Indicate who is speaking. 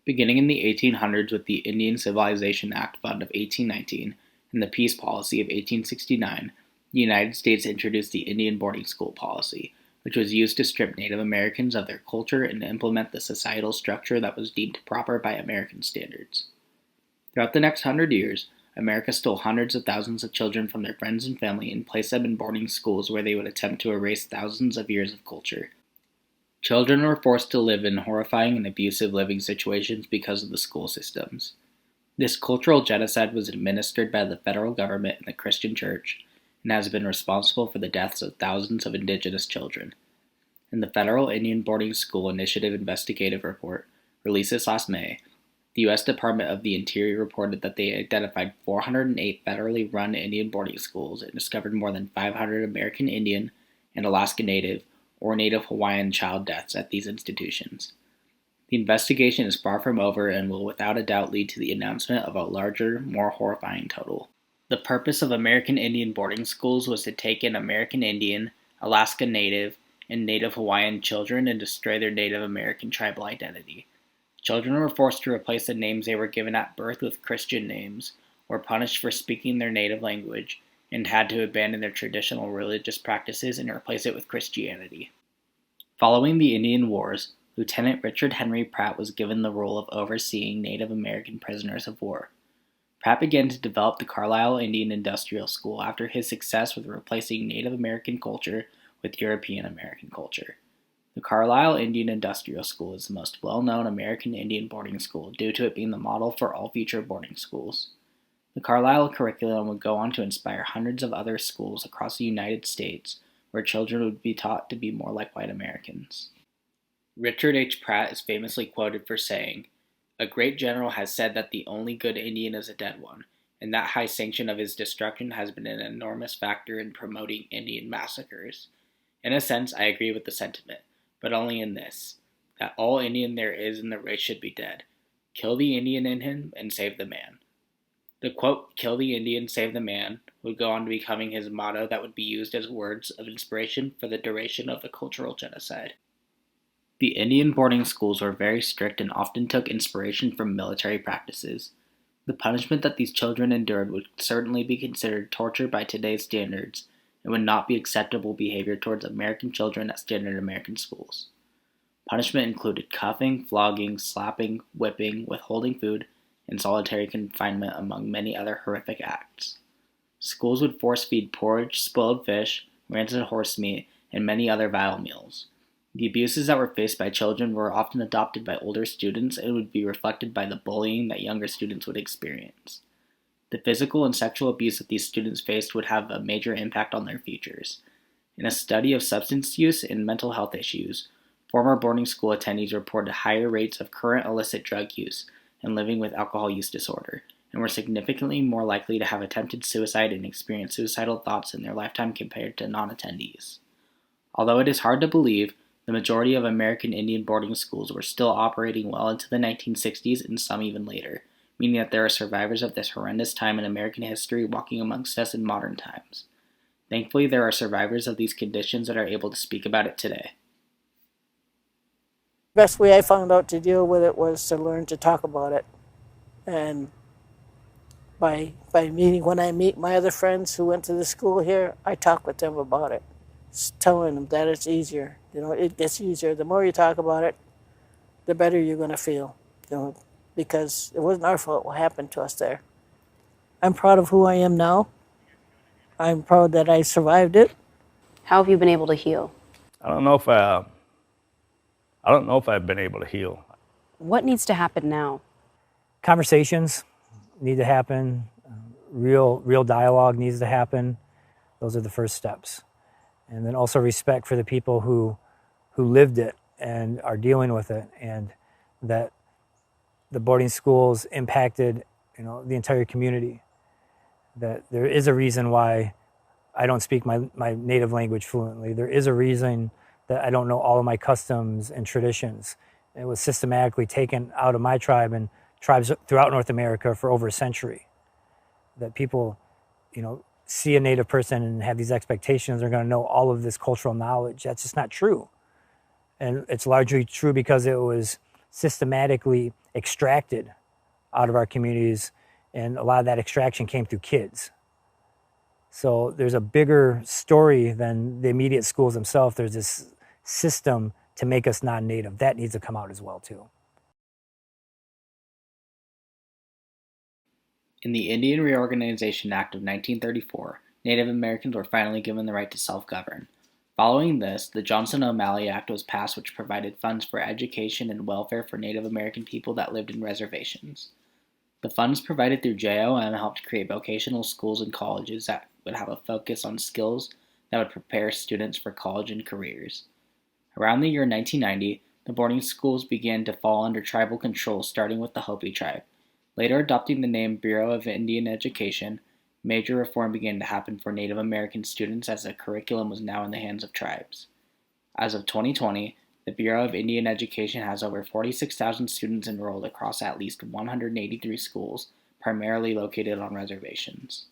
Speaker 1: Beginning in the 1800s with the Indian Civilization Act Fund of 1819 and the Peace Policy of 1869, the United States introduced the Indian boarding school policy, which was used to strip Native Americans of their culture and to implement the societal structure that was deemed proper by American standards. Throughout the next 100 years, America stole hundreds of thousands of children from their friends and family and placed them in boarding schools where they would attempt to erase thousands of years of culture. Children were forced to live in horrifying and abusive living situations because of the school systems. This cultural genocide was administered by the federal government and the Christian Church and has been responsible for the deaths of thousands of indigenous children. In the Federal Indian Boarding School Initiative Investigative Report, released this last May, the U.S. Department of the Interior reported that they identified 408 federally run Indian boarding schools and discovered more than 500 American Indian and Alaska Native or Native Hawaiian child deaths at these institutions. The investigation is far from over and will without a doubt lead to the announcement of a larger, more horrifying total. The purpose of American Indian boarding schools was to take in American Indian, Alaska Native, and Native Hawaiian children and destroy their Native American tribal identity. Children were forced to replace the names they were given at birth with Christian names, were punished for speaking their native language, and had to abandon their traditional religious practices and replace it with Christianity. Following the Indian Wars, Lieutenant Richard Henry Pratt was given the role of overseeing Native American prisoners of war. Pratt began to develop the Carlisle Indian Industrial School after his success with replacing Native American culture with European American culture. The Carlisle Indian Industrial School is the most well-known American Indian boarding school due to it being the model for all future boarding schools. The Carlisle curriculum would go on to inspire hundreds of other schools across the United States where children would be taught to be more like white Americans. Richard H. Pratt is famously quoted for saying, "A great general has said that the only good Indian is a dead one, and that high sanction of his destruction has been an enormous factor in promoting Indian massacres. In a sense, I agree with the sentiment, but only in this, that all Indian there is in the race should be dead. Kill the Indian in him and save the man." The quote, "kill the Indian, save the man," would go on to becoming his motto that would be used as words of inspiration for the duration of the cultural genocide. The Indian boarding schools were very strict and often took inspiration from military practices. The punishment that these children endured would certainly be considered torture by today's standards and would not be acceptable behavior towards American children at standard American schools. Punishment included cuffing, flogging, slapping, whipping, withholding food, and solitary confinement, among many other horrific acts. Schools would force feed porridge, spoiled fish, rancid horse meat, and many other vile meals. The abuses that were faced by children were often adopted by older students and would be reflected by the bullying that younger students would experience. The physical and sexual abuse that these students faced would have a major impact on their futures. In a study of substance use and mental health issues, former boarding school attendees reported higher rates of current illicit drug use and living with alcohol use disorder, and were significantly more likely to have attempted suicide and experience suicidal thoughts in their lifetime compared to non-attendees. Although it is hard to believe, the majority of American Indian boarding schools were still operating well into the 1960s and some even later, meaning that there are survivors of this horrendous time in American history walking amongst us in modern times. Thankfully, there are survivors of these conditions that are able to speak about it today.
Speaker 2: Best way I found out to deal with it was to learn to talk about it. And by meeting, when I meet my other friends who went to the school here, I talk with them about it. Just telling them that it's easier. It gets easier. The more you talk about it, the better you're going to feel. Because it wasn't our fault what happened to us there. I'm proud of who I am now. I'm proud that I survived it.
Speaker 3: How have you been able to heal?
Speaker 4: I don't know if I've been able to heal.
Speaker 3: What needs to happen now?
Speaker 5: Conversations need to happen. Real dialogue needs to happen. Those are the first steps. And then also respect for the people who lived it and are dealing with it, and that the boarding schools impacted, the entire community. That there is a reason why I don't speak my native language fluently. There is a reason that I don't know all of my customs and traditions. It was systematically taken out of my tribe and tribes throughout North America for over a century. That people, see a Native person and have these expectations they're going to know all of this cultural knowledge. That's just not true. And it's largely true because it was systematically extracted out of our communities, and a lot of that extraction came through kids. So there's a bigger story than the immediate schools themselves. There's this system to make us non-native. That needs to come out as well, too.
Speaker 1: In the Indian Reorganization Act of 1934, Native Americans were finally given the right to self-govern. Following this, the Johnson-O'Malley Act was passed, which provided funds for education and welfare for Native American people that lived in reservations. The funds provided through JOM helped create vocational schools and colleges that would have a focus on skills that would prepare students for college and careers. Around the year 1990, the boarding schools began to fall under tribal control, starting with the Hopi tribe. Later adopting the name Bureau of Indian Education, major reform began to happen for Native American students as the curriculum was now in the hands of tribes. As of 2020, the Bureau of Indian Education has over 46,000 students enrolled across at least 183 schools, primarily located on reservations.